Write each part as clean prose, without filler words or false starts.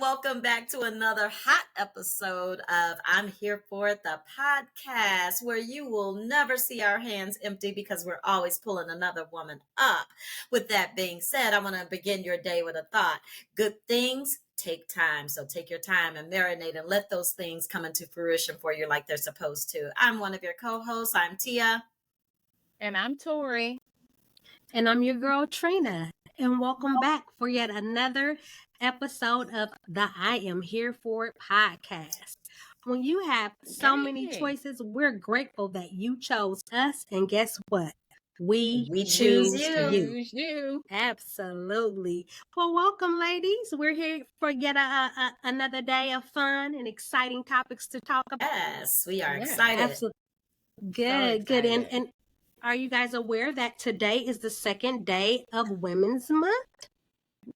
welcome back to another hot episode of I'm Here For It, the podcast, where you will never see our hands empty because we're always pulling another woman up. With that being said, I want to begin your day with a thought. Good things take time. So take your time and marinate and let those things come into fruition for you like they're supposed to. I'm one of your co-hosts. I'm Tia. And I'm Tori. And I'm your girl, Trina. And welcome back for yet another episode of the I Am Here For It podcast. When you have so many choices, we're grateful that you chose us. And guess what? We choose you. Absolutely. Well, welcome, ladies. We're here for yet another day of fun and exciting topics to talk about. Yes, we are excited. Absolutely. Good, good. And are you guys aware that today is the second day of Women's Month?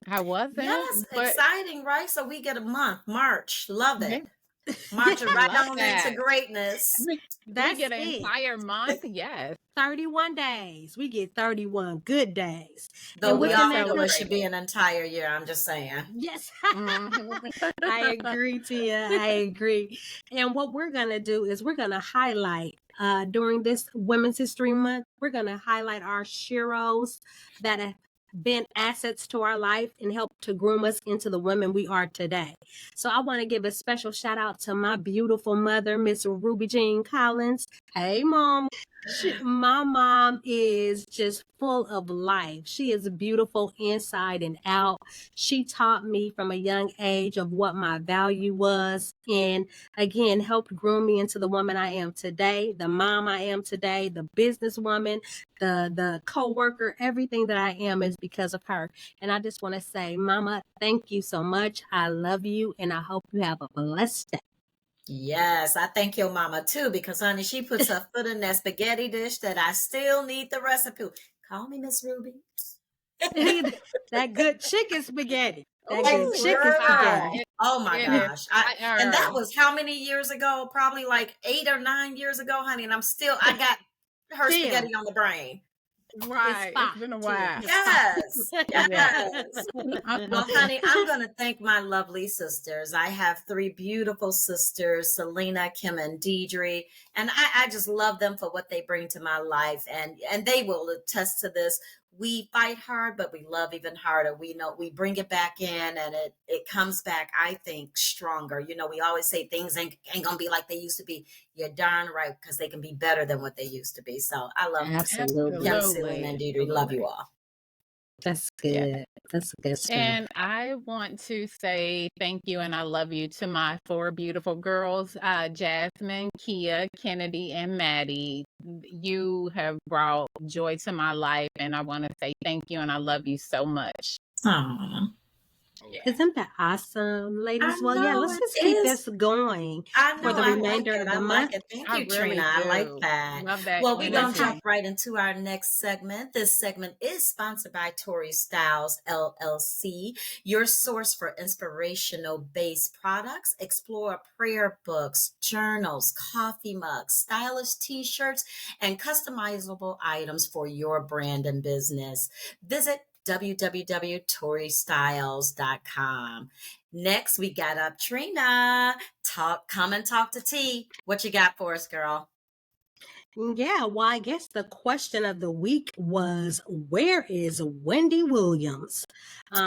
I wasn't. Yes, exciting, right? So we get a month, March. Love it. Marching right on into greatness. We get an entire month, yes. 31 days. We get 31 good days. Though we all know it should be an entire year, I'm just saying. Yes. I agree, Tia. I agree. And what we're going to do is we're going to highlight during this Women's History Month, we're going to highlight our sheroes that have been assets to our life and helped to groom us into the women we are today. So I want to give a special shout out to my beautiful mother, Miss Ruby Jean Collins. Hey, Mom. My mom is just full of life. She is beautiful inside and out. She taught me from a young age of what my value was, and again, helped groom me into the woman I am today, the mom I am today, the businesswoman, the co-worker. Everything that I am is because of her. And I just want to say, Mama, thank you so much. I love you, and I hope you have a blessed day. Yes, I thank your mama too, because honey, she puts her foot in that spaghetti dish that I still need the recipe. Call me Miss Ruby. That good chicken spaghetti. Oh my gosh. And that was how many years ago? Probably like 8 or 9 years ago, honey. And I got her spaghetti on the brain. Right. It's been a while. Yes. Well, honey, I'm going to thank my lovely sisters. I have 3 beautiful sisters, Selena, Kim, and Deidre. And I just love them for what they bring to my life. And they will attest to this. We fight hard, but we love even harder. We know we bring it back in and it comes back, I think, stronger. You know, we always say things ain't going to be like they used to be. You're darn right, because they can be better than what they used to be. So I love absolutely. Kim, Selena, and Deidre. Love you all. That's good. Yeah. That's good stuff. And I want to say thank you and I love you to my 4 beautiful girls, Jasmine, Kia, Kennedy, and Maddie. You have brought joy to my life, and I want to say thank you and I love you so much. Aww. Yeah. Isn't that awesome, ladies? Well, yeah, let's just keep this going for the remainder of the month. Thank you, Trina. I like that. Love that. Well, we're going to jump right into our next segment. This segment is sponsored by Tori Styles, LLC, your source for inspirational-based products. Explore prayer books, journals, coffee mugs, stylish T-shirts, and customizable items for your brand and business. Visit www.toristyles.com. Next, we got up Trina. Come and talk to T. What you got for us, girl? Yeah, well, I guess the question of the week was, where is Wendy Williams?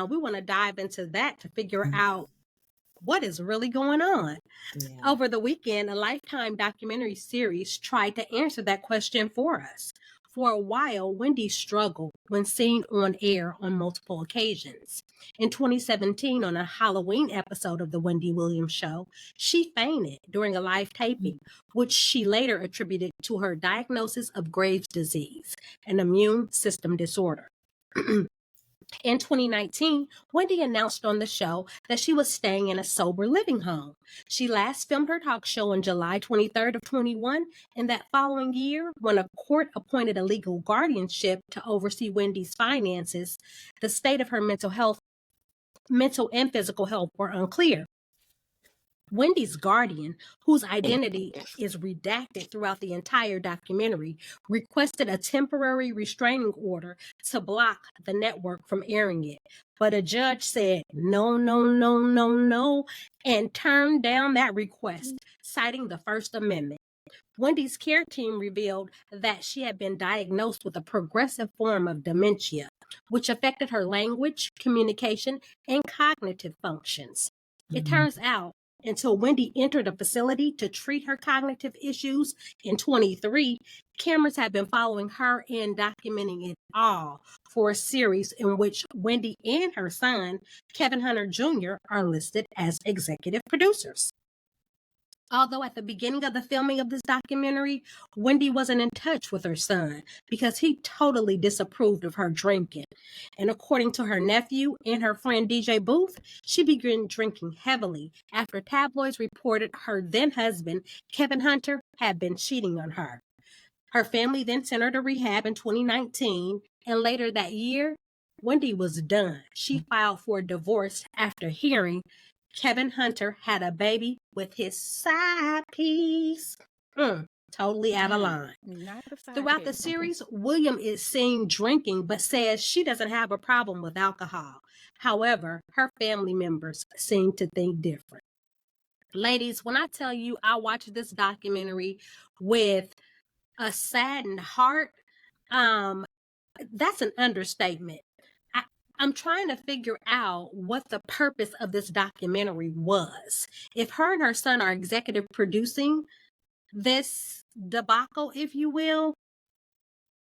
We want to dive into that to figure out what is really going on. Yeah. Over the weekend, a Lifetime documentary series tried to answer that question for us. For a while, Wendy struggled when seen on air on multiple occasions. In 2017, on a Halloween episode of The Wendy Williams Show, she fainted during a live taping, which she later attributed to her diagnosis of Graves' disease, an immune system disorder. In 2019, Wendy announced on the show that she was staying in a sober living home. She last filmed her talk show on July 23rd of 21, and that following year, when a court appointed a legal guardianship to oversee Wendy's finances, the state of her mental and physical health were unclear. Wendy's guardian, whose identity is redacted throughout the entire documentary, requested a temporary restraining order to block the network from airing it. But a judge said no, no, no, no, no, and turned down that request, citing the First Amendment. Wendy's care team revealed that she had been diagnosed with a progressive form of dementia, which affected her language, communication, and cognitive functions. It turns out, until Wendy entered a facility to treat her cognitive issues in 23, cameras have been following her and documenting it all for a series in which Wendy and her son, Kevin Hunter Jr., are listed as executive producers. Although at the beginning of the filming of this documentary, Wendy wasn't in touch with her son because he totally disapproved of her drinking. And according to her nephew and her friend DJ Booth, she began drinking heavily after tabloids reported her then husband, Kevin Hunter, had been cheating on her. Her family then sent her to rehab in 2019, and later that year, Wendy was done. She filed for divorce after hearing Kevin Hunter had a baby with his side piece. Totally out of line. Throughout the series, William is seen drinking, but says she doesn't have a problem with alcohol. However, her family members seem to think different. Ladies, when I tell you I watched this documentary with a saddened heart, that's an understatement. I'm trying to figure out what the purpose of this documentary was. If her and her son are executive producing this debacle, if you will,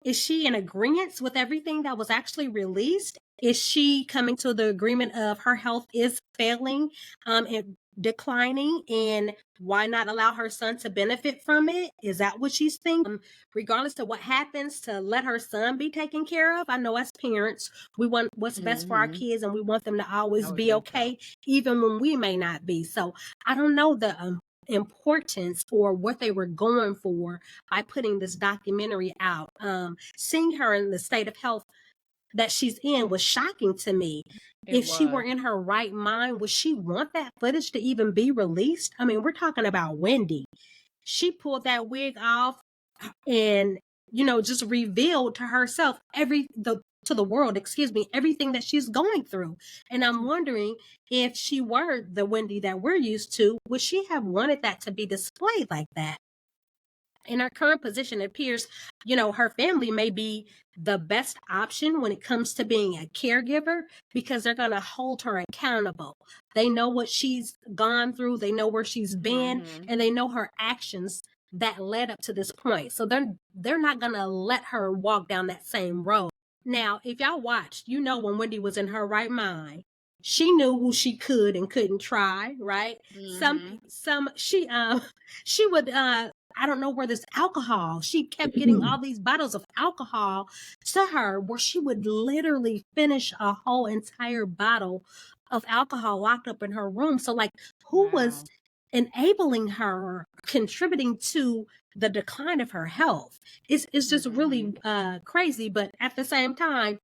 is she in agreement with everything that was actually released? Is she coming to the agreement of her health is failing and declining, and why not allow her son to benefit from it? Is that what she's thinking? Regardless of what happens, to let her son be taken care of. I know as parents, we want what's best for our kids, and we want them to always be okay, even when we may not be. So I don't know the importance or what they were going for by putting this documentary out. Seeing her in the state of health that she's in was shocking to me. If she were in her right mind, would she want that footage to even be released? I mean, we're talking about Wendy. She pulled that wig off and, just revealed to herself to the world, everything that she's going through. And I'm wondering, if she were the Wendy that we're used to, would she have wanted that to be displayed like that? In her current position, it appears, her family may be the best option when it comes to being a caregiver, because they're going to hold her accountable. They know what she's gone through. They know where she's been, and they know her actions that led up to this point. So they're not going to let her walk down that same road. Now, if y'all watched, when Wendy was in her right mind, she knew who she could and couldn't try, right? She would I don't know where this alcohol, she kept getting all these bottles of alcohol to her, where she would literally finish a whole entire bottle of alcohol locked up in her room. So who was enabling her, contributing to the decline of her health? It's just really crazy. But at the same time,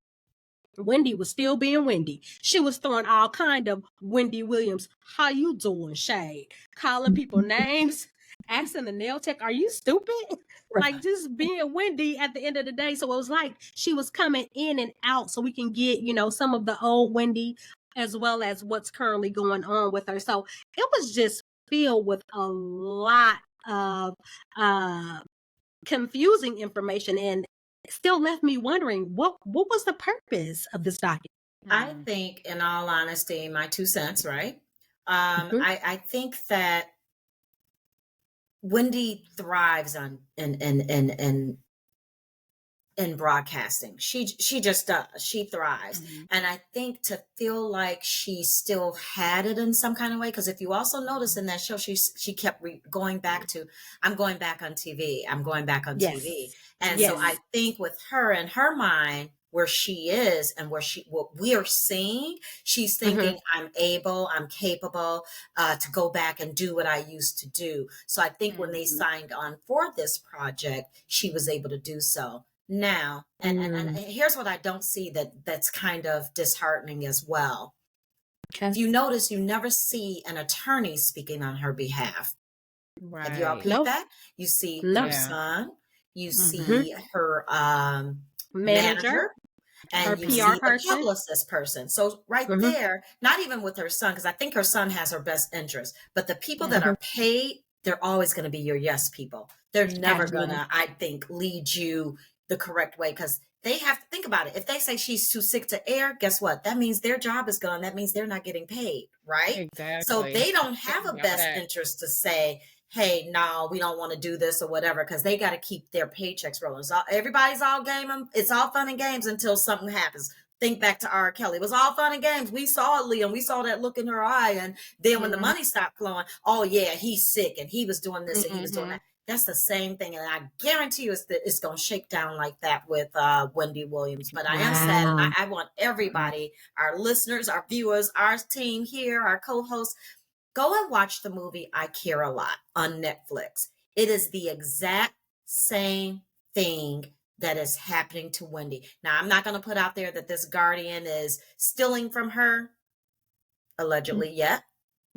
Wendy was still being Wendy. She was throwing all kind of Wendy Williams, how you doing, shade, calling people names, asking the nail tech, are you stupid? Right. Just being Wendy at the end of the day. So it was like she was coming in and out so we can get, some of the old Wendy as well as what's currently going on with her. So it was just filled with a lot of confusing information, and still left me wondering what was the purpose of this document. I think, in all honesty, my 2 cents, right? I think that Wendy thrives in broadcasting. She just does. She thrives. And I think to feel like she still had it in some kind of way, because if you also notice in that show, she kept going back to, I'm going back on TV. I'm going back on TV. And so I think with her in her mind, where she is and what we are seeing, she's thinking, I'm capable to go back and do what I used to do. So I think when they signed on for this project, she was able to do so. Now, and here's what I don't see that's kind of disheartening as well. Okay. If you notice, you never see an attorney speaking on her behalf. Have you all Right. peeped Nope. that? You see No. her Yeah. son, you Mm-hmm. see her Manager, manager, her and you PR see a person. publicist person. So right Mm-hmm. there, not even with her son, because I think her son has her best interest, but the people that Mm-hmm. are paid, they're always going to be your yes people. They're never Absolutely. gonna, I think, lead you the correct way, because they have to think about it. If they say she's too sick to air, guess what? That means their job is gone. That means they're not getting paid, right? So Exactly. they don't have a Got best that. interest to say, hey, no, we don't want to do this or whatever, because they got to keep their paychecks rolling. So everybody's all game. It's all fun and games until something happens. Think back to R. Kelly. It was all fun and games. We saw it, Liam. We saw that look in her eye. And then when the Mm-hmm. money stopped flowing, oh, yeah, he's sick and he was doing this and he was doing Mm-hmm. that. That's the same thing. And I guarantee you it's going to shake down like that with Wendy Williams. But I am sad. And Wow. I want everybody, our listeners, our viewers, our team here, our co-hosts, go and watch the movie I Care a Lot on Netflix. It is the exact same thing that is happening to Wendy. Now, I'm not going to put out there that this guardian is stealing from her, allegedly, yet.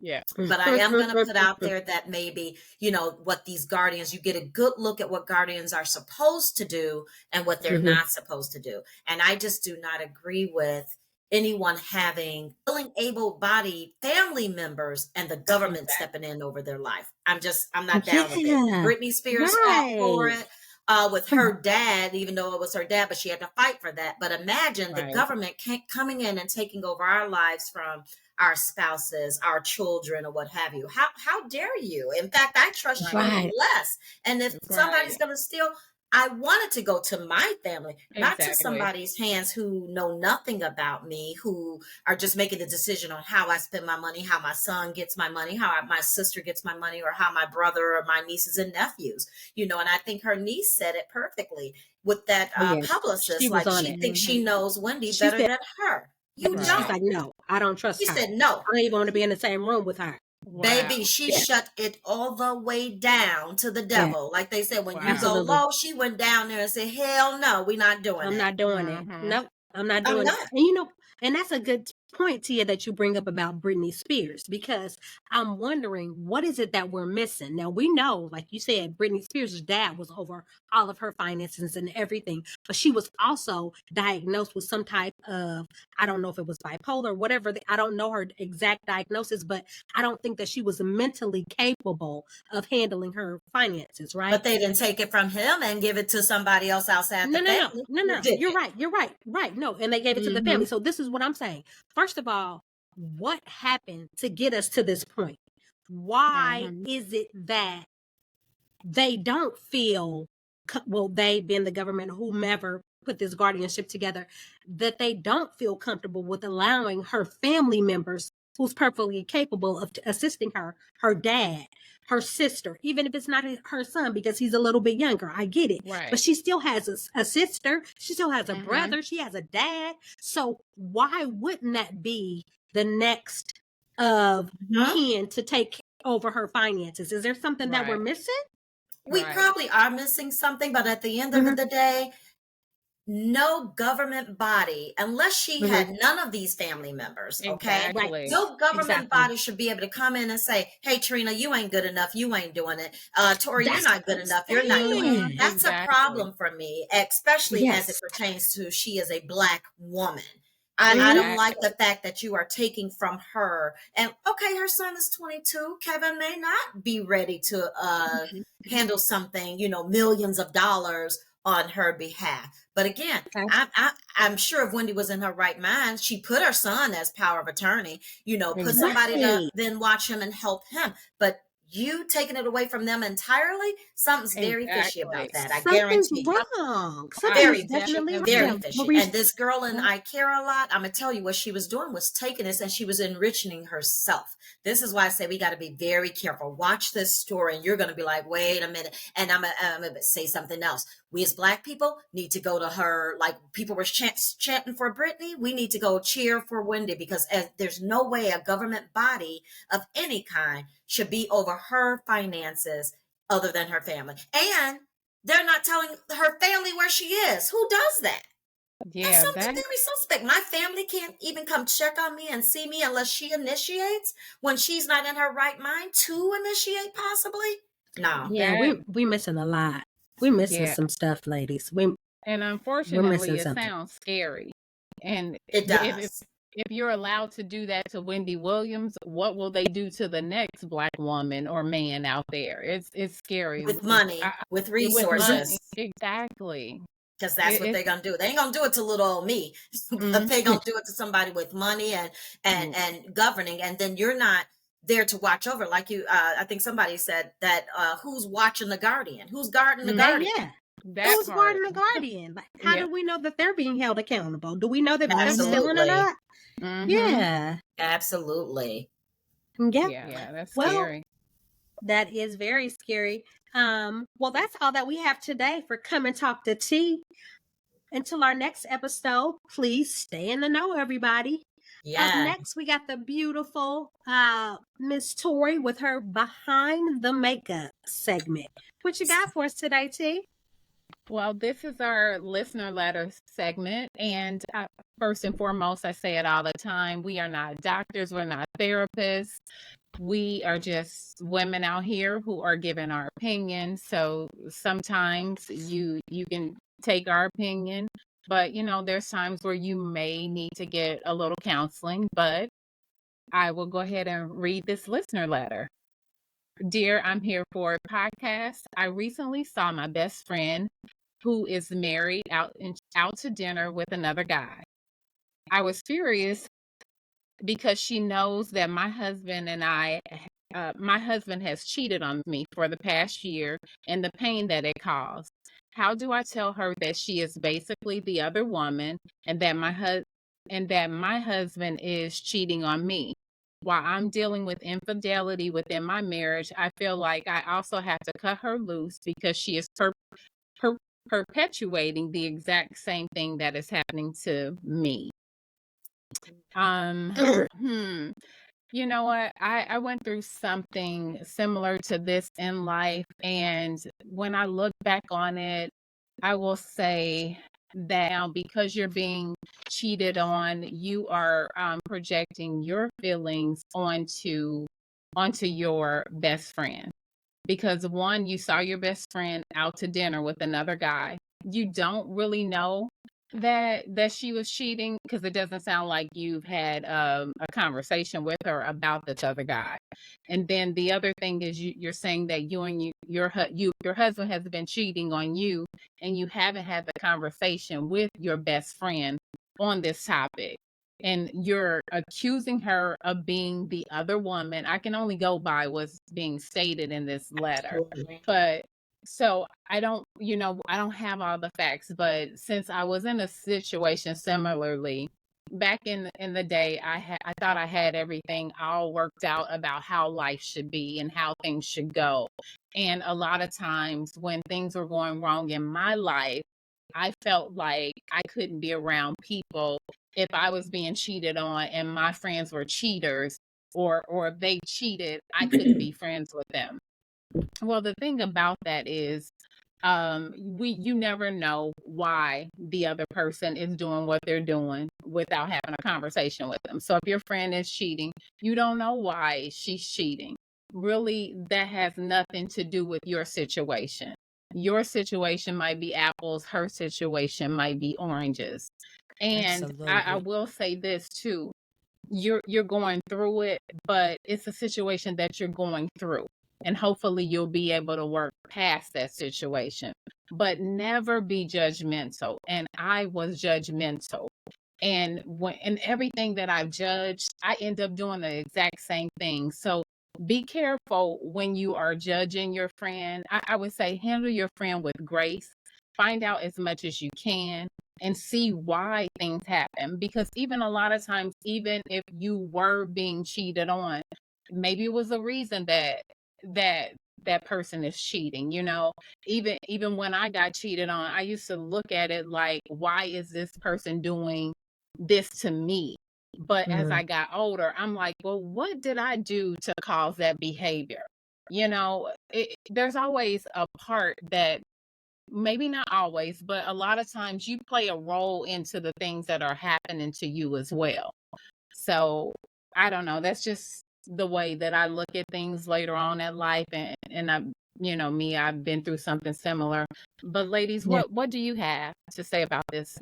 Yeah. But I am going to put out there that maybe, what these guardians, you get a good look at what guardians are supposed to do and what they're not supposed to do. And I just do not agree with anyone having willing, able-bodied family members and the government stepping in over their life. I'm not down with it. Yeah. Britney Spears fought for Right. it. With her dad, even though it was her dad, but she had to fight for that. But imagine the Right. government coming in and taking over our lives from our spouses, our children, or what have you. How dare you? In fact, I trust you Right. less. And if somebody's Right. going to steal, I want it to go to my family, not to Exactly. somebody's hands who know nothing about me, who are just making the decision on how I spend my money, how my son gets my money, how my sister gets my money, or how my brother or my nieces and nephews, and I think her niece said it perfectly with that Oh, yeah. publicist. She was Like, on she it. thinks she knows Wendy She better said, than her. You Right. she's don't. like, no, I don't trust She her. said no. I don't even want to be in the same room with her. Wow. Baby, she Yeah. shut it all the way down to the Yeah. devil. Like they said, when you go Absolutely. low, she went down there and said, hell no, we're not doing I'm it. not doing it. Mhm. Nope, I'm not I'm doing it. not. And and that's a good point, Tia, that you bring up about Britney Spears, because I'm wondering, what is it that we're missing? Now, we know, like you said, Britney Spears' dad was over all of her finances and everything, but she was also diagnosed with some type of, I don't know if it was bipolar, whatever. I don't know her exact diagnosis, but I don't think that she was mentally capable of handling her finances, right? But they didn't take it from him and give it to somebody else outside No, the no, no, family. no, Who no. did You're it? right. You're right. Right. No. And they gave it to the family. So this is what I'm saying. First of all, what happened to get us to this point? Why Mhm. is it that they don't feel, well, they being the government, whomever put this guardianship together, that they don't feel comfortable with allowing her family members, who's perfectly capable of assisting her dad, her sister, even if it's not her son because he's a little bit younger. I get it. Right. But she still has a sister. She still has a Mhm. brother. She has a dad. So why wouldn't that be the next of Mhm. kin to take over her finances? Is there something that we're Right. missing? We Right. probably are missing something, but at the end of the day, no government body, unless she had none of these family members, okay? Exactly. No government Exactly. body should be able to come in and say, hey, Trina, you ain't good enough. You ain't doing it. Tori, you're That's not what good I'm enough. You're not doing it. saying. That's a Exactly. problem for me, especially as it Yes. pertains to she is a Black woman. I don't like the fact that you are taking from her. And okay, her son is 22. Kevin may not be ready to handle something, millions of dollars on her behalf. But again, Okay. I'm sure if Wendy was in her right mind, she put her son as power of attorney, put somebody to Right. then watch him and help him. But you taking it away from them entirely, something's very fishy about Exactly. that. I Something's guarantee you. wrong. I Something Very is was definitely definitely Very wrong. fishy. Maurice, And this girl in I Care a Lot, I'm going to tell you what she was doing was taking this and she was enriching herself. This is why I say we got to be very careful. Watch this story and you're going to be like, wait a minute. And I'm going to say something else. We as Black people need to go to her, like people were chanting for Britney. We need to go cheer for Wendy, because there's no way a government body of any kind should be over her finances other than her family. And they're not telling her family where she is. Who does that? That's Yeah, something that very suspect. My family can't even come check on me and see me unless she initiates when she's not in her right mind to initiate, possibly. No. Yeah, that we missing a lot. We missing yeah. some stuff, ladies. And We're unfortunately, missing it something. sounds scary. And It does. if you're allowed to do that to Wendy Williams, what will they do to the next black woman or man out there? It's scary. With money, with With money, resources, exactly. because that's what It, they're gonna do. They ain't gonna do it to little old me, but mm, they gonna do it to somebody with money and governing, and then you're not there to watch over. Like you, I think somebody said that. Who's watching the guardian? Who's guarding the mm, guardian? Yeah. that Who's part. guarding the guardian? Like, how Yeah. do we know that they're being held accountable? Do we know that they're Mm-hmm. stealing or Absolutely, not? Mm-hmm. Yeah. absolutely. Yeah. Yeah, that's Well, scary. that is very scary. Well, that's all that we have today for Come and Talk to T. Until our next episode, please stay in the know, everybody. Up Yeah. next, we got the beautiful Miss Tori with her Behind the Makeup segment. What you got for us today, T? Well, this is our listener letter segment. And first and foremost, I say it all the time. We are not doctors. We're not therapists. We are just women out here who are giving our opinion. So sometimes you can take our opinion, but there's times where you may need to get a little counseling. But I will go ahead and read this listener letter. Dear, I'm here for a podcast. I recently saw my best friend who is married out to dinner with another guy. I was furious because she knows that my husband has cheated on me for the past year and the pain that it caused. How do I tell her that she is basically the other woman and that my husband is cheating on me? While I'm dealing with infidelity within my marriage, I feel like I also have to cut her loose because she is per- perpetuating the exact same thing that is happening to me. Um, hmm. You know what? I went through something similar to this in life. And when I look back on it, I will say that because you're being cheated on, you are projecting your feelings onto your best friend. Because one, you saw your best friend out to dinner with another guy. You don't really know that she was cheating because it doesn't sound like you've had a conversation with her about this other guy. And then the other thing is you're saying that your husband has been cheating on you, and you haven't had the conversation with your best friend on this topic. And you're accusing her of being the other woman. I can only go by what's being stated in this letter. Absolutely. But so I don't have all the facts, but since I was in a situation similarly back in the day, I thought I had everything all worked out about how life should be and how things should go. And a lot of times when things were going wrong in my life, I felt like I couldn't be around people if I was being cheated on and my friends were cheaters, or if they cheated, I couldn't be friends with them. Well, the thing about that is, you never know why the other person is doing what they're doing without having a conversation with them. So if your friend is cheating, you don't know why she's cheating. Really, that has nothing to do with your situation. Your situation might be apples, her situation might be oranges. And I Absolutely. will say this too. You're going through it, but it's a situation that you're going through, and hopefully you'll be able to work past that situation. But never be judgmental. And I was judgmental. And everything that I've judged, I end up doing the exact same thing. So be careful when you are judging your friend. I would say handle your friend with grace. Find out as much as you can and see why things happen. Because even a lot of times, even if you were being cheated on, maybe it was a reason that that person is cheating. Even when I got cheated on, I used to look at it like, why is this person doing this to me? But as Mhm. I got older, I'm like, well, what did I do to cause that behavior? There's always a part maybe not always, but a lot of times you play a role into the things that are happening to you as well. So I don't know. That's just the way that I look at things later on in life. And I, me, I've been through something similar. But ladies, Yeah. what do you have to say about this?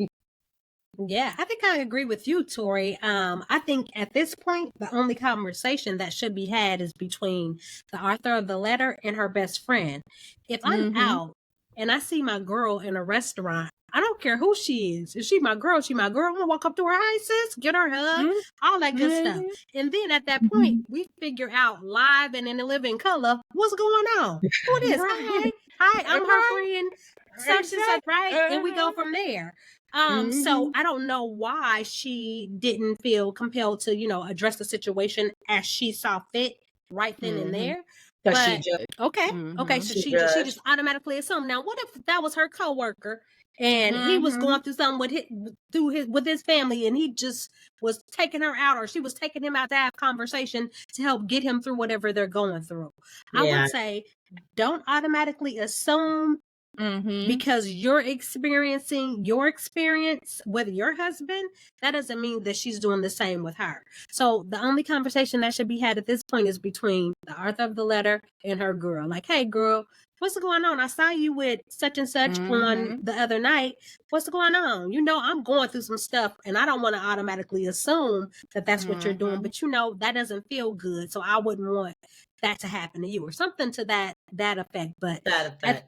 Yeah, I think I agree with you, Tori. I think at this point, the only conversation that should be had is between the author of the letter and her best friend. If I'm out and I see my girl in a restaurant, I don't care who she is. If she my girl, she my girl. I'm gonna walk up to her, hi sis, get her a hug, all that good stuff. And then at that point, we figure out live and in the living color what's going on. Who it is? Hi, I'm her friend, such and such, right? And we go from there. So I don't know why she didn't feel compelled to, address the situation as she saw fit right then and there. Because she But just okay, so she just automatically assumed. Now, what if that was her coworker and he was going through something with his family, and he just was taking her out, or she was taking him out to have conversation to help get him through whatever they're going through? I would say don't automatically assume because you're experiencing your experience with your husband, that doesn't mean that she's doing the same with her. So the only conversation that should be had at this point is between the author of the letter and her girl. Like, hey, girl, what's going on? I saw you with such and such on the other night. What's going on? I'm going through some stuff, and I don't want to automatically assume that that's what you're doing. But that doesn't feel good. So I wouldn't want that to happen to you, or something to that effect. But but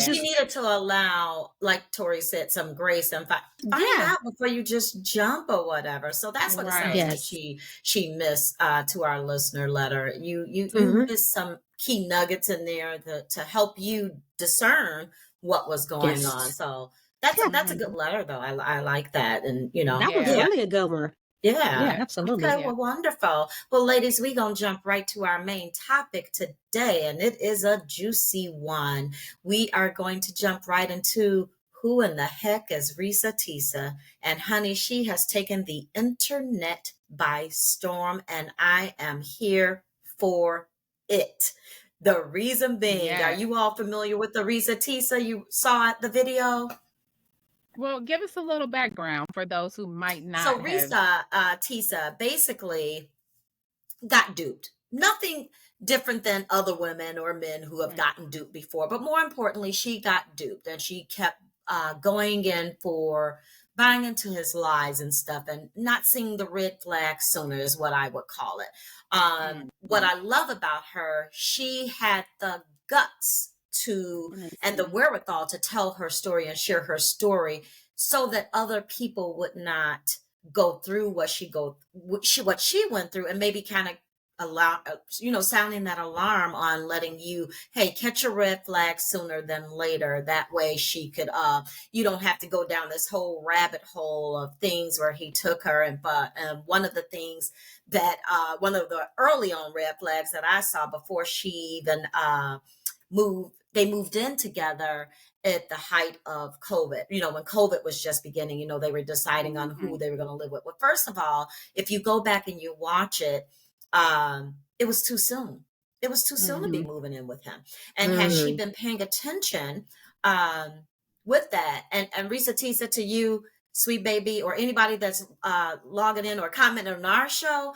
she needed to allow, like Tori said, some grace and find out before you just jump or whatever. So that's what it sounds like she missed to our listener letter. You missed some key nuggets in there to help you discern what was going on. So that's a good letter, though. I like that, and that was really a good one. Yeah, absolutely. Okay, well, wonderful. Well, ladies, we're going to jump right to our main topic today, and it is a juicy one. We are going to jump right into who in the heck is Risa Tisa. And honey, she has taken the internet by storm, and I am here for it. The reason being, are you all familiar with the Risa Tisa? You saw the video? Well, give us a little background for those who might not. So Risa Tisa basically got duped. Nothing different than other women or men who have gotten duped before. But more importantly, she got duped, and she kept going in for buying into his lies and stuff, and not seeing the red flag sooner is what I would call it. What I love about her, she had the guts and the wherewithal to tell her story and share her story, so that other people would not go through what she went through, and maybe kind of allow, sounding that alarm on letting you, hey, catch a red flag sooner than later. That way she could, you don't have to go down this whole rabbit hole of things where he took her. And one of the things that, one of the early on red flags that I saw before she even they moved in together at the height of COVID, when COVID was just beginning, they were deciding on who they were going to live with. Well, first of all, if you go back and you watch it, it was too soon. It was too soon to be moving in with him. And had she been paying attention with that, and Risa Tisa, to you, sweet baby, or anybody that's logging in or commenting on our show,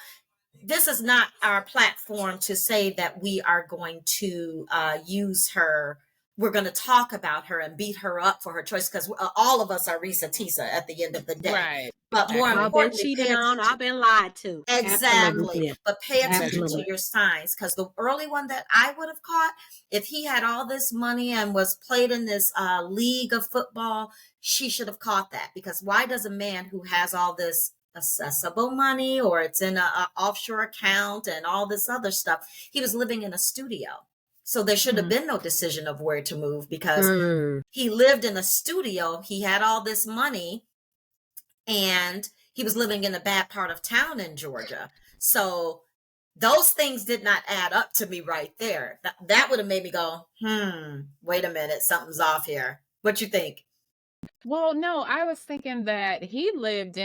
this is not our platform to say that we are going to use her. We're going to talk about her and beat her up for her choice, because all of us are Risa Tisa at the end of the day. Right. But more importantly, I've been cheated on, I've been lied to. Exactly. Absolutely. But pay attention to your signs, because the early one that I would have caught, if he had all this money and was played in this league of football, she should have caught that. Because why does a man who has all this accessible money, or it's in a offshore account and all this other stuff, he was living in a studio, so there should have been no decision of where to move, because he lived in a studio, he had all this money, and he was living in a bad part of town in Georgia. So those things did not add up to me right there. That would have made me go, wait a minute, something's off here. What you think? Well, no, I was thinking that he lived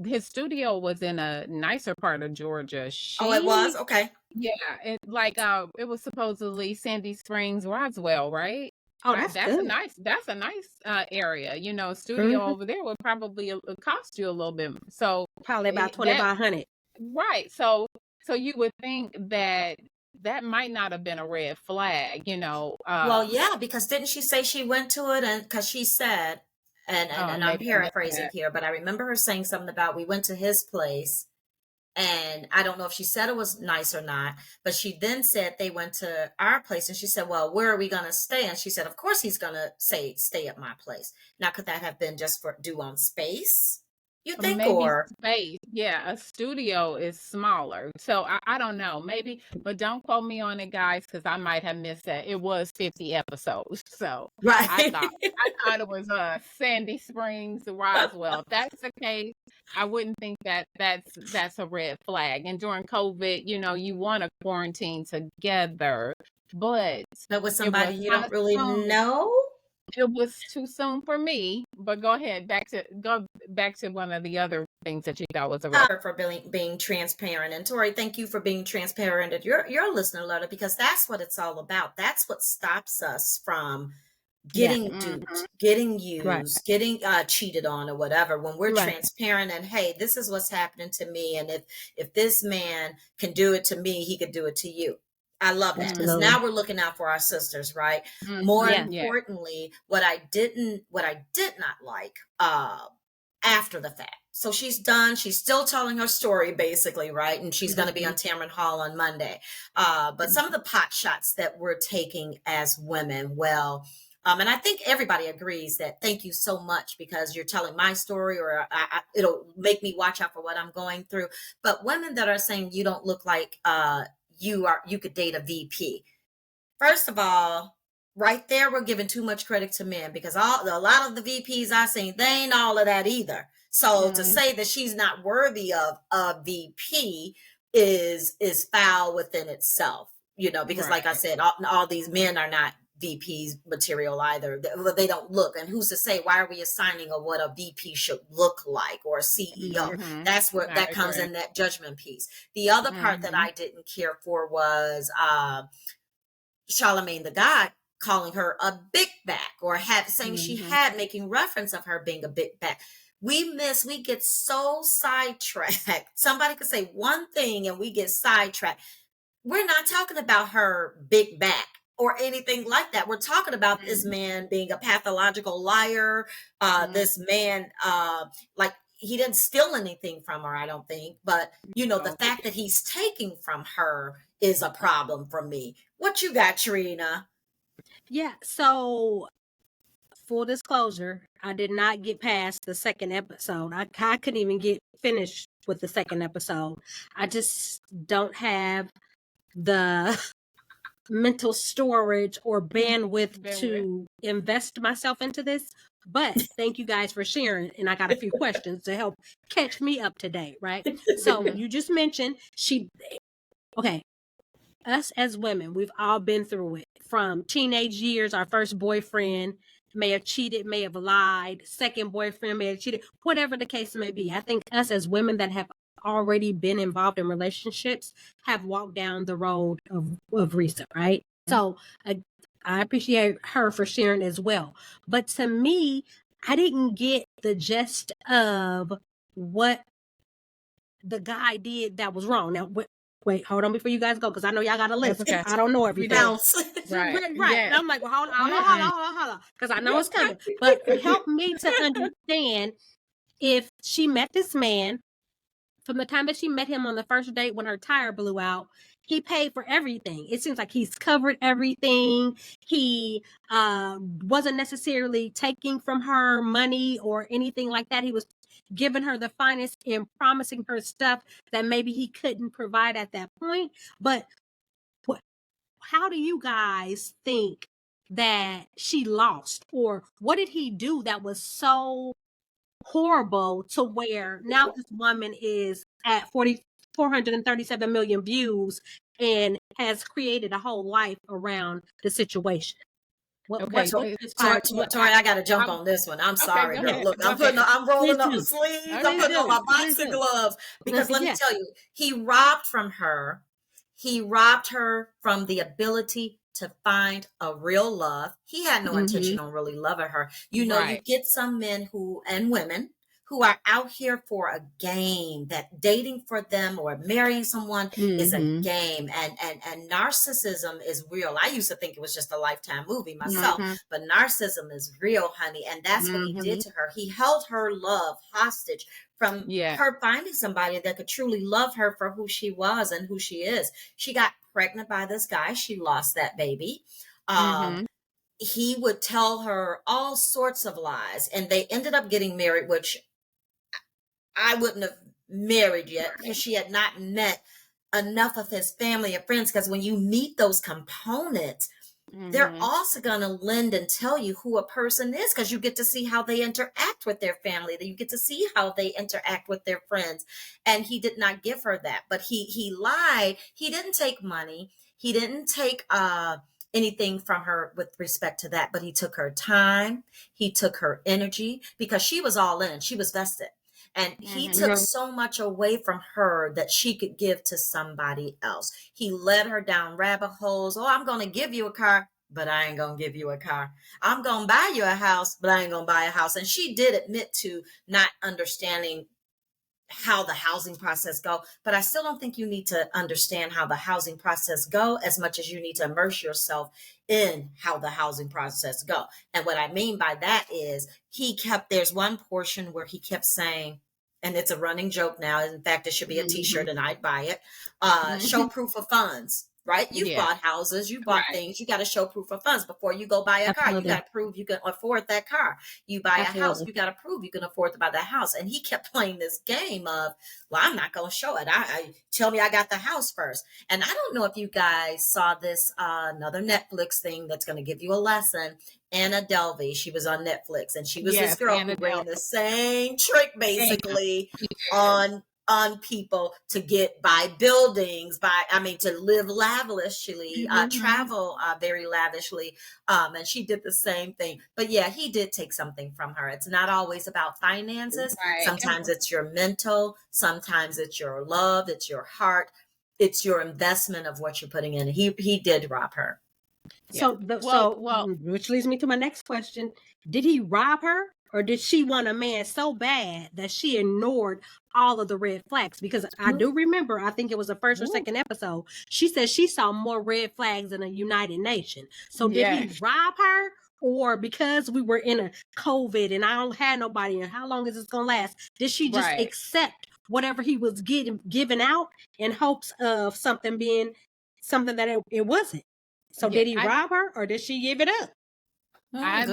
his studio was in a nicer part of Georgia. Oh, it was? Okay. Yeah, it was supposedly Sandy Springs, Roswell, right? Oh, that's That's a good. nice area. You know, studio Hmm. over there would probably cost you a little bit. So Probably about that 2,500. right. So you would think that that might not have been a red flag, you know. Well, yeah, because didn't she say she went to it? And because she said, and I'm Maybe I missed paraphrasing that. here, but I remember her saying something about we went to his place. And I don't know if she said it was nice or not, but she then said they went to our place, and she said, well, where are we going to stay? And she said, of course he's going to say, stay at my place. Now, could that have been just for due on space, you think, Maybe or? space. Yeah, a studio is smaller. So I don't know. Maybe, but don't quote me on it, guys, because I might have missed that. It was 50 episodes. So I Right. thought I thought it was Sandy Springs, Roswell. If that's the case, I wouldn't think that that's a red flag. And during COVID, you know, you want to quarantine together, but But with it somebody was you kind don't of really soon. know? It was too soon for me, but go ahead. Go back to one of the other things that you thought was a red. For being transparent. And Tori, thank you for being transparent at your listener letter, because that's what it's all about. That's what stops us from Yeah. getting Mhm. duped, getting Right. used, getting cheated on or whatever. When we're Right. transparent and, hey, this is what's happening to me, and if this man can do it to me, he could do it to you. I love that, because Absolutely. now we're looking out for our sisters, right? More Yeah. Yeah. importantly, what I did not like after the fact. So she's done. She's still telling her story, basically, right? And she's going to be on Tamron Hall on Monday. But some of the pot shots that we're taking as women, well, and I think everybody agrees that thank you so much, because you're telling my story, or it'll make me watch out for what I'm going through. But women that are saying you don't look like you could date a VP. First of all, right there, we're giving too much credit to men, because a lot of the VPs I've seen, they ain't all of that either. So to say that she's not worthy of a VP is foul within itself, you know, because like I Right. said, all these men are not VP's material either. They don't look. And who's to say, why are we assigning what a VP should look like, or a CEO? Mhm. That's where I that comes agree. in, that judgment piece. The other part that Mhm. I didn't care for was Charlemagne the God calling her a big back, or saying she Mhm. had, making reference of her being a big back. We get so sidetracked. Somebody could say one thing and we get sidetracked. We're not talking about her big back or anything like that. We're talking about this man being a pathological liar. Mhm. This man, like, he didn't steal anything from her, I don't think. But, you know, the Oh, fact that he's taking from her is a problem for me. What you got, Trina? Yeah. So, full disclosure, I did not get past the second episode. I couldn't even get finished with the second episode. I just don't have the mental storage or bandwidth been with. to invest myself into this. But thank you guys for sharing. And I got a few questions to help catch me up to date, right? So Mhm. you just mentioned okay, us as women, we've all been through it. From teenage years, our first boyfriend may have cheated, may have lied, second boyfriend may have cheated, whatever the case may be. I think us as women that have already been involved in relationships have walked down the road of Risa, right? So I appreciate her for sharing as well. But to me, I didn't get the gist of what the guy did that was wrong. Now, wait, hold on before you guys go, because I know y'all got a That's list. okay. I don't know We everything. do. Bounce. Right. Right. And Yeah. I'm like, well, hold on, because I know it's coming. But help me to understand, if she met this man, from the time that she met him on the first date when her tire blew out, he paid for everything. It seems like he's covered everything. He wasn't necessarily taking from her money or anything like that. He was giving her the finest and promising her stuff that maybe he couldn't provide at that point. But how do you guys think that she lost? Or what did he do that was so horrible to where now this woman is at 437 million views and has created a whole life around the situation? Okay. What Tori, inspired what I got to jump I'm on this one. I'm okay. sorry, Go girl. ahead. Look, Go ahead. I'm please rolling up the do. sleeves. I'm Please putting on do. my Please boxing do. gloves, because let me Yeah. tell you, he robbed from her. He robbed her from the ability to find a real love. He had no intention on really loving her. You know, you Right. get some men and women who are out here for a game, that dating for them or marrying someone is a game, and narcissism is real. I used to think it was just a Lifetime movie myself, but narcissism is real, honey, and that's what he did to her. He held her love hostage from Yeah. her finding somebody that could truly love her for who she was and who she is. She got pregnant by this guy. She lost that baby. He would tell her all sorts of lies, and they ended up getting married, which I wouldn't have married yet because she had not met enough of his family and friends. Because when you meet those components, they're also going to lend and tell you who a person is, because you get to see how they interact with their family. You get to see how they interact with their friends. And he did not give her that, but he lied. He didn't take money. He didn't take anything from her with respect to that, but he took her time. He took her energy, because she was all in. She was vested. And he took so much away from her that she could give to somebody else. He led her down rabbit holes. Oh, I'm going to give you a car, but I ain't going to give you a car. I'm going to buy you a house, but I ain't going to buy a house. And she did admit to not understanding how the housing process go, but I still don't think you need to understand how the housing process go as much as you need to immerse yourself in how the housing process go. And what I mean by that is there's one portion where he kept saying, and it's a running joke now, in fact, it should be a t-shirt and I'd buy it, show proof of funds. Right? You've bought houses, you bought things, you got to show proof of funds before you go buy a car. You got to prove you can afford that car. You buy a house, you got to prove you can afford to buy that house. And he kept playing this game of, well, I'm not going to show it. I tell me I got the house first. And I don't know if you guys saw this, another Netflix thing that's going to give you a lesson. Anna Delvey, she was on Netflix, and she was this girl who ran the same trick basically on people to buy buildings, to live lavishly, travel very lavishly. And she did the same thing. But yeah, he did take something from her. It's not always about finances. Right. Sometimes it's your mental, sometimes it's your love, it's your heart, it's your investment of what you're putting in. He did rob her. So, which leads me to my next question. Did he rob her, or did she want a man so bad that she ignored all of the red flags? Because I do remember, I think it was the first or second episode, she said she saw more red flags than a United Nation. So did he rob her? Or because we were in a COVID and I don't have nobody, and how long is this going to last? Did she just accept whatever he was giving out in hopes of something being something that it wasn't? So did he rob her, or did she give it up? I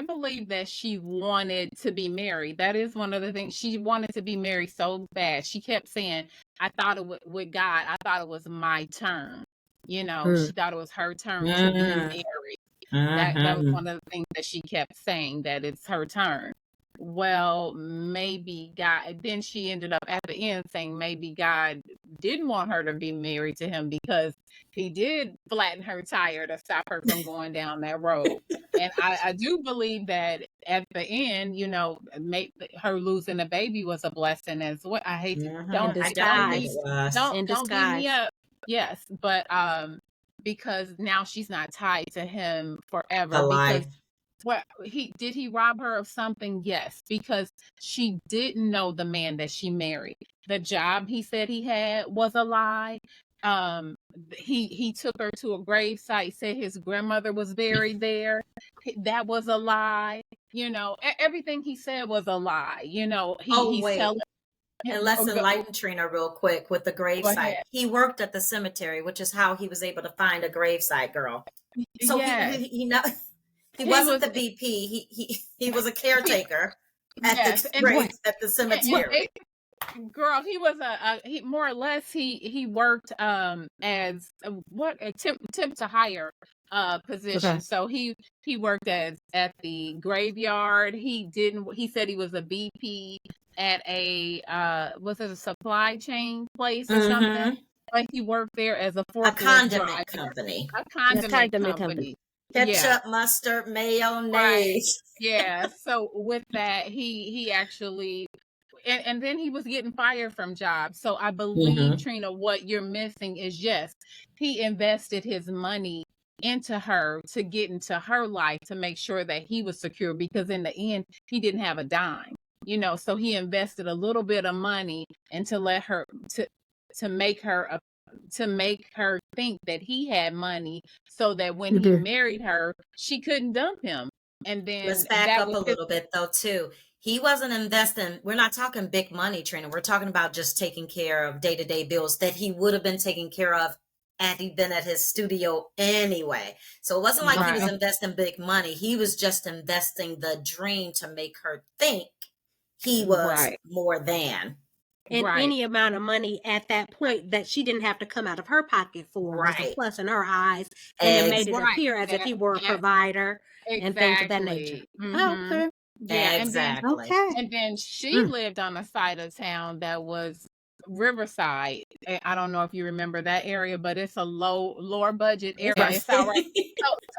believe that she wanted to be married. That is one of the things. She wanted to be married so bad. She kept saying, I thought it with God, I thought it was my turn. You know, she thought it was her turn to be married. That was one of the things that she kept saying, that it's her turn. Well, maybe God, then she ended up at the end saying maybe God didn't want her to be married to him, because he did flatten her tire to stop her from going down that road. And I do believe that at the end, you know, her losing a baby was a blessing as well. I hate to don't beat me up. Yes, but because now she's not tied to him forever. Because he rob her of something? Yes, because she didn't know the man that she married. The job he said he had was a lie. He took her to a grave site, said his grandmother was buried there. That was a lie. You know, everything he said was a lie. You know, he's telling. And let's enlighten Trina real quick with the gravesite. He worked at the cemetery, which is how he was able to find a gravesite, girl. So he wasn't the BP. He was a caretaker at the cemetery. Girl, he was he more or less he worked as a temp to hire position. Okay. So he worked at the graveyard. He said he was a BP at was it a supply chain place or something? But he worked there as a condiment company. A condiment company. Ketchup, mustard, mayonnaise. Right. Yeah. So with that, he actually, and then he was getting fired from jobs. So I believe, Mm-hmm. Trina, what you're missing is, yes, he invested his money into her to get into her life to make sure that he was secure, because in the end he didn't have a dime, so he invested a little bit of money and to let her to make her to make her think that he had money, so that when he married her she couldn't dump him. And Let's then back that up was a his. little bit though too. He wasn't investing. We're not talking big money, Trina. We're talking about just taking care of day-to-day bills that he would have been taking care of had he been at his studio anyway. So it wasn't like he was Right. investing big money. He was just investing the dream to make her think he was Right. more than. And Right. any amount of money at that point that she didn't have to come out of her pocket for was a Right. plus in her eyes, and it made it Right. appear as if he were a provider and things of that nature. Exactly. Oh, okay. Yeah, and then Exactly. she Mm. lived on a side of town that was Riverside. I don't know if you remember that area, but it's a lower budget area. Right. It's all right.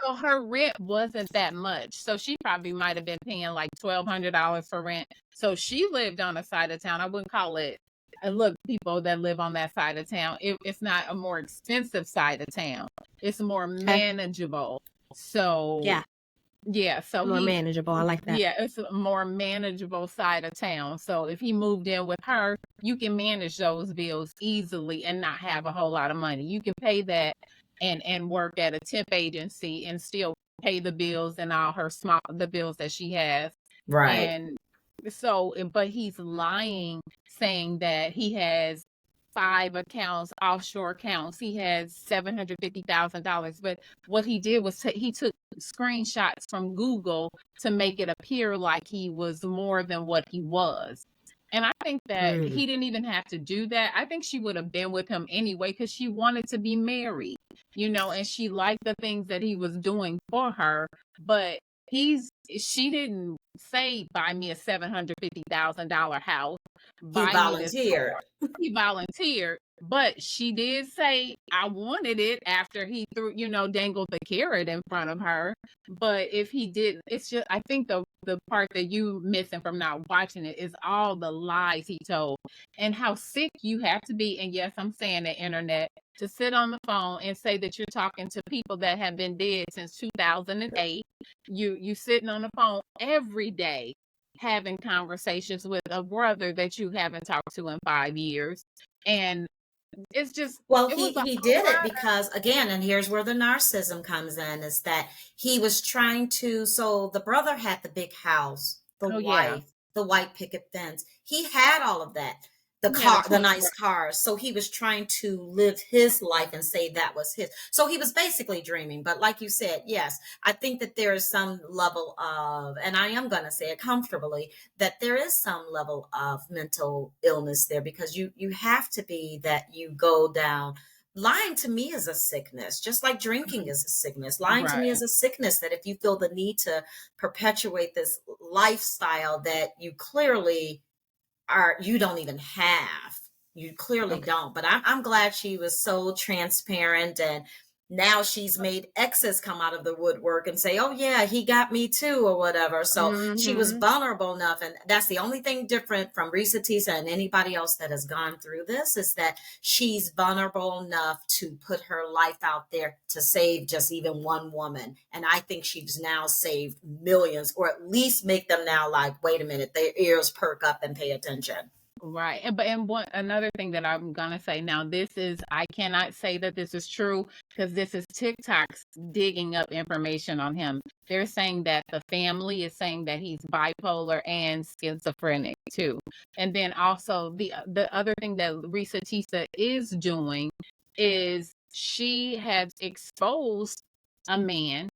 So her rent wasn't that much. So she probably might have been paying like $1,200 for rent. So she lived on a side of town. I wouldn't call it. Look, people that live on that side of town, it's not a more expensive side of town. It's more manageable. So Yeah, so more manageable. I like that. yeah, it's a more manageable side of town. So if he moved in with her, you can manage those bills easily and not have a whole lot of money. You can pay that and work at a temp agency and still pay the bills and all the bills that she has. Right. And so, but he's lying, saying that he has 5 accounts, offshore accounts. He has $750,000. But what he did was he took screenshots from Google to make it appear like he was more than what he was. And I think that he didn't even have to do that. I think she would have been with him anyway because she wanted to be married, and she liked the things that he was doing for her. But she didn't say, buy me a $750,000 house, He buy me this volunteered. car. He volunteered, but she did say, I wanted it after he dangled the carrot in front of her. But if he didn't, it's just, I think the part that you missing from not watching it is all the lies he told and how sick you have to be. And yes, I'm saying the internet, to sit on the phone and say that you're talking to people that have been dead since 2008. You sitting on the phone every day having conversations with a brother that you haven't talked to in 5 years. And it's just, Well, it was a he did it horror. because, again, and here's where the narcissism comes in, is that he was trying to. So the brother had the big house, the Oh, yeah. wife, the white picket fence. He had all of that, the He had a car, the 24 nice cars. So he was trying to live his life and say that was his. So he was basically dreaming. But like you said, yes, I think that there is some level of, and I am going to say it comfortably, that there is some level of mental illness there, because you have to be that you go down. Lying to me is a sickness, just like drinking is a sickness. Lying to me Right. is a sickness, that if you feel the need to perpetuate this lifestyle that you clearly you don't even have. You clearly Okay. don't. But I'm glad she was so transparent, and now she's made exes come out of the woodwork and say, oh yeah, he got me too, or whatever. So she was vulnerable enough. And that's the only thing different from Risa Tisa and anybody else that has gone through this, is that she's vulnerable enough to put her life out there to save just even one woman. And I think she's now saved millions, or at least make them now like, wait a minute, their ears perk up and pay attention. Right. And another thing that I'm gonna say now, I cannot say that this is true because this is TikTok's digging up information on him. They're saying that the family is saying that he's bipolar and schizophrenic too. And then also the other thing that Risa Tisa is doing is she has exposed a man.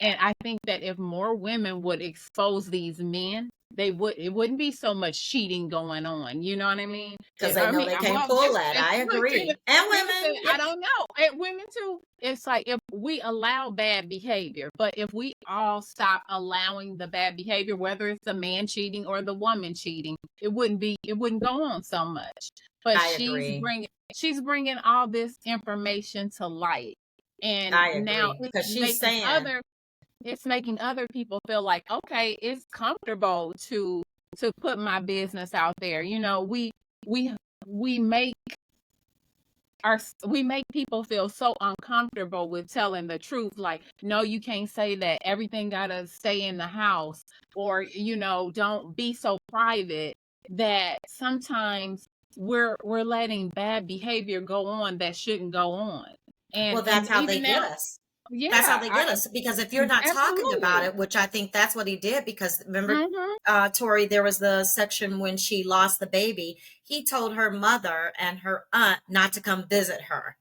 And I think that if more women would expose these men, it wouldn't be so much cheating going on. You know what I mean? Because they know they can't pull that. I agree. And women. I don't know. And women too. It's like, if we allow bad behavior, but if we all stop allowing the bad behavior, whether it's the man cheating or the woman cheating, it wouldn't go on so much. But I agree. she's bringing all this information to light. And I agree. now Because she's saying, it's making other people feel like, okay, it's comfortable to put my business out there. You know, we make we make people feel so uncomfortable with telling the truth. Like, no, you can't say that. Everything gotta stay in the house, or you know, don't be so private. That sometimes we're letting bad behavior go on that shouldn't go on. Well, And that's how they even get now, us. That's how yeah, they get us. Because if you're not talking about absolutely. it, which I think that's what he did, because remember, Hmm. Tori, there was the section when she lost the baby. He told her mother and her aunt not to come visit her.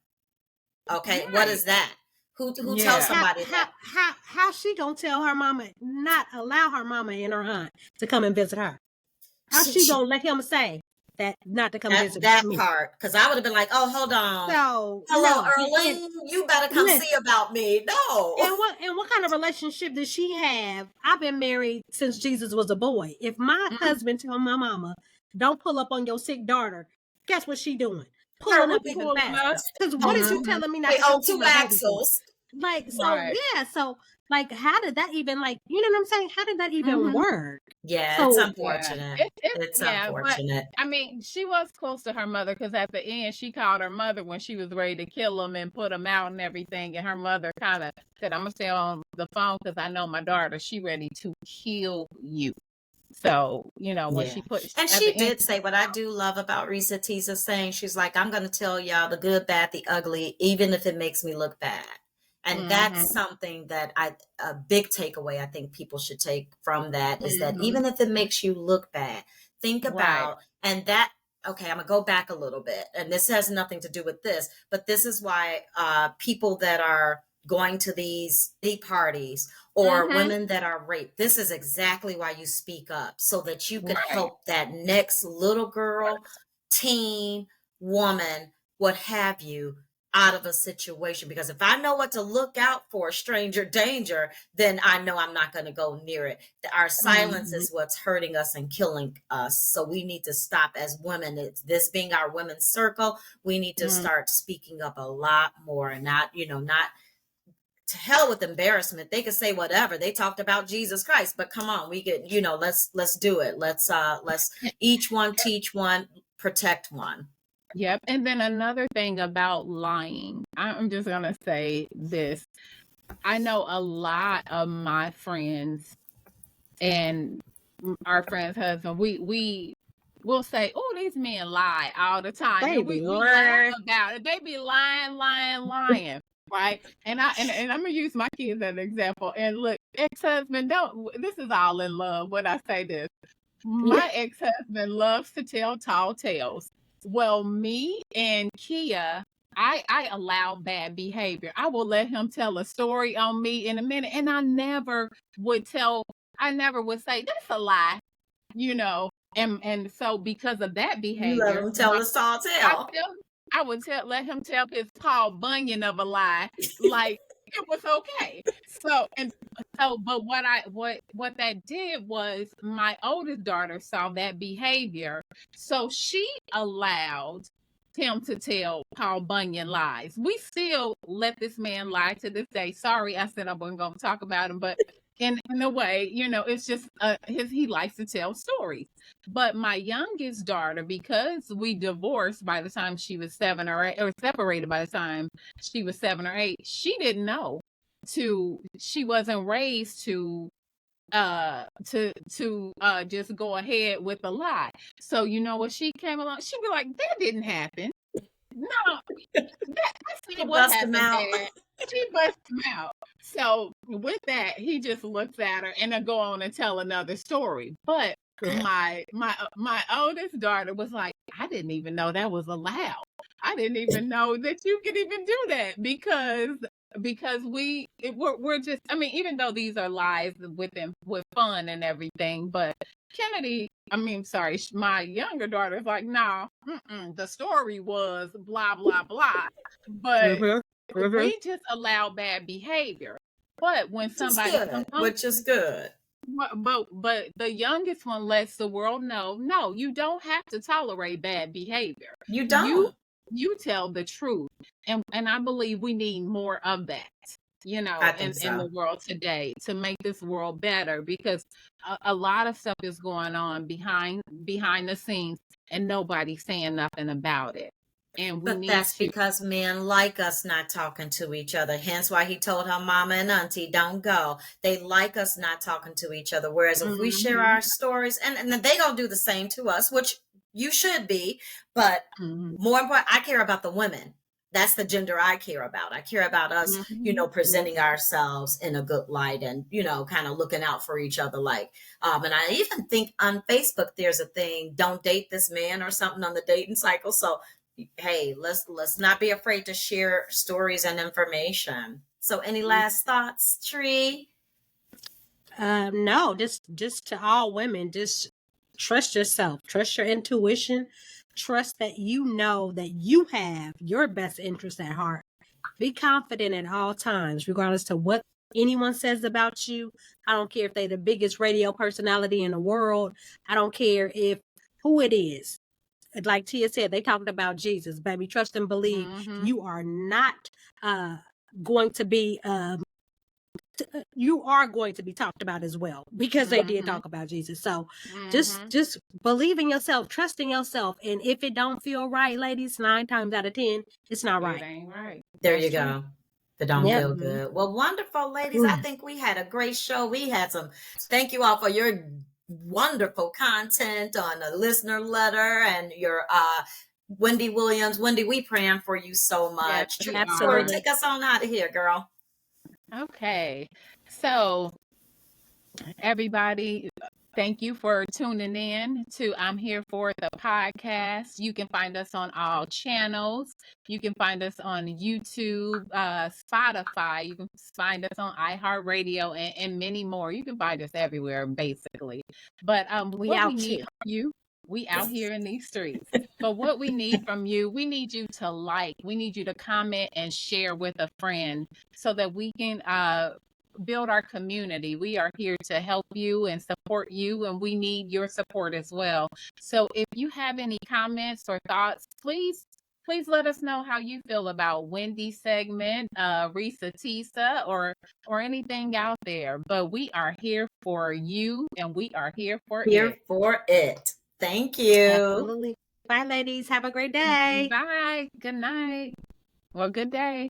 Okay, what Right. is that? Who tells Yeah. somebody that? How she gonna tell her mama not allow her mama and her aunt to come and visit her? How she She, gonna let him say that not to come visit that me? part, because I would have been like, oh, hold on, So hello, no, Erlene, you better come listen, see about me. No. and what kind of relationship does she have? I've been married since Jesus was a boy. If my Mhm. husband tell my mama, don't pull up on your sick daughter, guess what she doing? Girl, Pulling we up be even Pulling faster. up. Because what is you Mhm. telling me not they to come on see two my baby for? axles. Like, so Right. yeah, so like how did that even, like, you know what I'm saying? How did that even Mhm. work? Yeah, it's So Yeah. unfortunate. It's It's yeah, but unfortunate. I mean, she was close to her mother because at the end she called her mother when she was ready to kill him and put him out and everything, and her mother kind of said, "I'm gonna stay on the phone because I know my daughter. She ready to kill you." So you know when Yeah. she put And at the she end, did say what I do love about Risa Tisa saying, she's like, I'm going to tell y'all the good, bad, the ugly, even if it makes me look bad. And that's mm-hmm, something that a big takeaway I think people should take from that is that mm-hmm, even if it makes you look bad, think right, about, and that, okay, I'm going to go back a little bit. And this has nothing to do with this, but this is why people that are going to these tea parties or mm-hmm, women that are raped. This is exactly why you speak up so that you could right, help that next little girl, teen, woman, what have you, out of a situation. Because if I know what to look out for, stranger danger, then I know I'm not going to go near it. Our silence mm-hmm, is what's hurting us and killing us. So we need to stop as women. It's this being our women's circle. We need to mm-hmm. start speaking up a lot more and not, not to hell with embarrassment. They could say whatever. They talked about Jesus Christ, but come on, we get, let's do it. Let's each one teach one, protect one. Yep. And then another thing about lying, I'm just gonna say this. I know a lot of my friends and our friends' husband, we will say, "Oh, these men lie all the time," and baby, we laugh about it. They be lying, lying, lying, right? And I'm gonna use my kids as an example. And look, ex-husband, don't. This is all in love when I say this. My ex-husband loves to tell tall tales. Well, me and Kia, I allow bad behavior. I will let him tell a story on me in a minute, and would tell I never would say that's a lie, you know. And so because of that You let behavior, them tell us tall I tale. tell I would let him tell his Paul Bunyan of a lie, like it was okay. But what that did was my oldest daughter saw that behavior, so she allowed him to tell Paul Bunyan lies. We still let this man lie to this day. Sorry, I said I wasn't going to talk about him, but in a way, it's just he likes to tell stories. But my youngest daughter, because we divorced by the time she was 7 or 8, or separated by the time she was 7 or 8, she didn't know she wasn't raised to just go ahead with a lie. So you know what she came along, she'd be like, that didn't happen. No, that's You not what bust them happened, out. Dad. She busts him out. So with that, he just looks at her and then go on and tell another story. But my oldest daughter was like, I didn't even know that was allowed. I didn't even know that you could even do that because we're just, I mean, even though these are lies with fun and everything, but sorry, my younger daughter's like, nah, the story was blah blah blah, but mm-hmm, mm-hmm. we just allow bad behavior. But when Which is somebody comes good. home, Which is good. but the youngest one lets the world know, no, you don't have to tolerate bad behavior. You You don't. you tell the truth, and I believe we need more of that. you know, I think in the so. world today to make this world better, because a lot of stuff is going on behind the scenes and nobody's saying nothing about it. And we But need that's to. because men like us not talking to each other. Hence why he told her mama and auntie, don't go. They like us not talking to each other. Whereas if we share Mhm. our stories, and then they gonna do the same to us, which you should be. But Mhm, more important, I care about the women. That's the gender I care about. I care about us, mhm, presenting ourselves in a good light and, kind of looking out for each other. Like, and I even think on Facebook, there's a thing, don't date this man or something on the dating cycle. So hey, let's not be afraid to share stories and information. So any last thoughts, Tree? No, just to all women, just trust yourself, trust your intuition, trust that you know that you have your best interest at heart. Be confident at all times, regardless to what anyone says about you. I don't care if they're the biggest radio personality in the world. I don't care if who it is. Like Tia said, they talked about Jesus, baby. Trust and believe. mhm, You are not uh, going to be. You are going to be talked about as well because they did mhm, talk about Jesus. So mhm. just believe in yourself, trust in yourself, and if it don't feel right, ladies, 9 times out of 10, it's not It right. ain't right. There That's you true. go. It don't Yep. feel Mhm. good. Well, wonderful, ladies. I think we had a great show. We had some. Thank you all for your wonderful content on a listener letter and your Wendy Williams. Wendy, we praying for you so Yes, much. we Tori, are. Absolutely. take us on out of here, girl. Okay. So, everybody, thank you for tuning in to I'm Here For the podcast. You can find us on all channels. You can find us on YouTube, Spotify. You can find us on iHeartRadio and many more. You can find us everywhere, basically. But We what we out need here. from you, we out here in these streets. But what we need from you, we need you to like, we need you to comment and share with a friend so that we can build our community. We are here to help you and support you, and we need your support as well. So if you have any comments or thoughts, please let us know how you feel about Wendy's segment, Risa Tisa, or anything out there. But we are here for you, and we are here for Here it. for it. Thank you. Absolutely. Bye, ladies. Have a great day. Bye. Good night. Well, good day.